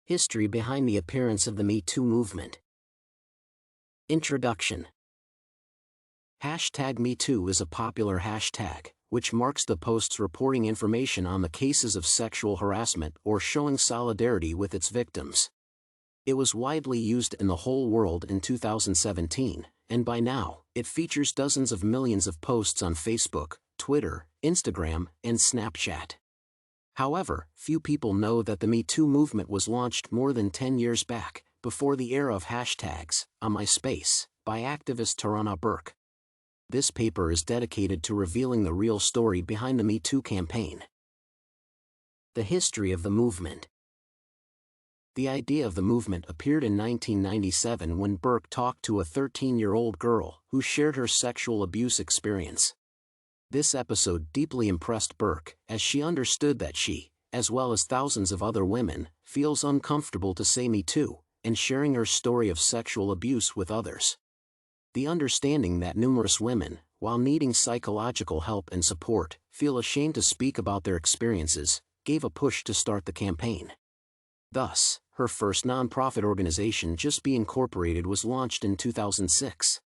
History behind the appearance of the Me Too movement. Introduction. #MeToo is a popular hashtag, which marks the posts reporting information on the cases of sexual harassment or showing solidarity with its victims. It was widely used in the whole world in 2017, and by now, it features dozens of millions of posts on Facebook, Twitter, Instagram, and Snapchat. However, few people know that the Me Too movement was launched more than 10 years back, before the era of hashtags, on MySpace, by activist Tarana Burke. This paper is dedicated to revealing the real story behind the Me Too campaign. The history of the movement. The idea of the movement appeared in 1997 when Burke talked to a 13-year-old girl who shared her sexual abuse experience. This episode deeply impressed Burke, as she understood that she, as well as thousands of other women, feels uncomfortable to say Me Too, and sharing her story of sexual abuse with others. The understanding that numerous women, while needing psychological help and support, feel ashamed to speak about their experiences, gave a push to start the campaign. Thus, her first nonprofit organization, Just Be Incorporated, was launched in 2006.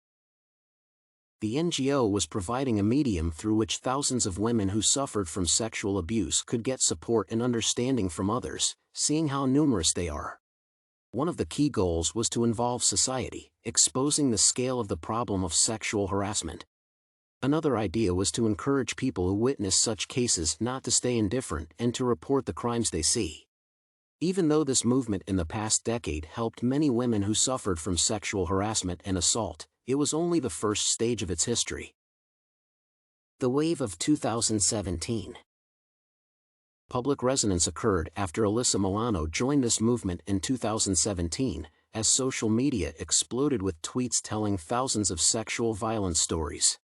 The NGO was providing a medium through which thousands of women who suffered from sexual abuse could get support and understanding from others, seeing how numerous they are. One of the key goals was to involve society, exposing the scale of the problem of sexual harassment. Another idea was to encourage people who witness such cases not to stay indifferent and to report the crimes they see. Even though this movement in the past decade helped many women who suffered from sexual harassment and assault, it was only the first stage of its history. The wave of 2017. Public resonance occurred after Alyssa Milano joined this movement in 2017, as social media exploded with tweets telling thousands of sexual violence stories.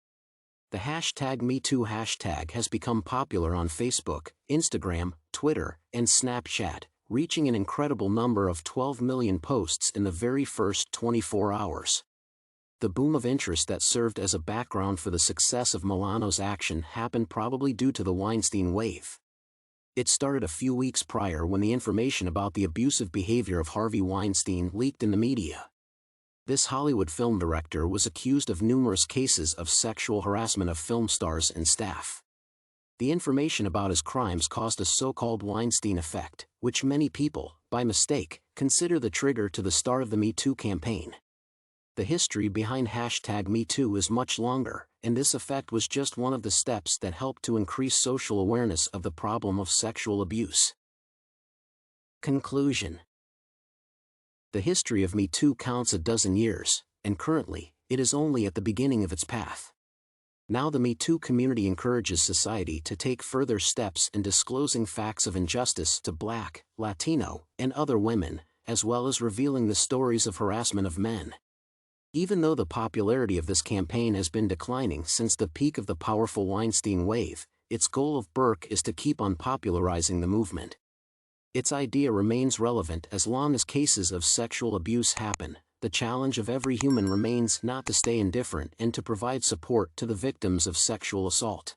The #MeToo hashtag has become popular on Facebook, Instagram, Twitter, and Snapchat, reaching an incredible number of 12 million posts in the very first 24 hours. The boom of interest that served as a background for the success of Milano's action happened probably due to the Weinstein wave. It started a few weeks prior when the information about the abusive behavior of Harvey Weinstein leaked in the media. This Hollywood film director was accused of numerous cases of sexual harassment of film stars and staff. The information about his crimes caused a so-called Weinstein effect, which many people, by mistake, consider the trigger to the start of the Me Too campaign. The history behind #MeToo is much longer, and this effect was just one of the steps that helped to increase social awareness of the problem of sexual abuse. Conclusion. The history of Me Too counts a dozen years, and currently, it is only at the beginning of its path. Now the Me Too community encourages society to take further steps in disclosing facts of injustice to Black, Latino, and other women, as well as revealing the stories of harassment of men. Even though the popularity of this campaign has been declining since the peak of the powerful Weinstein wave, its goal of Burke is to keep on popularizing the movement. Its idea remains relevant as long as cases of sexual abuse happen. The challenge of every human remains not to stay indifferent and to provide support to the victims of sexual assault.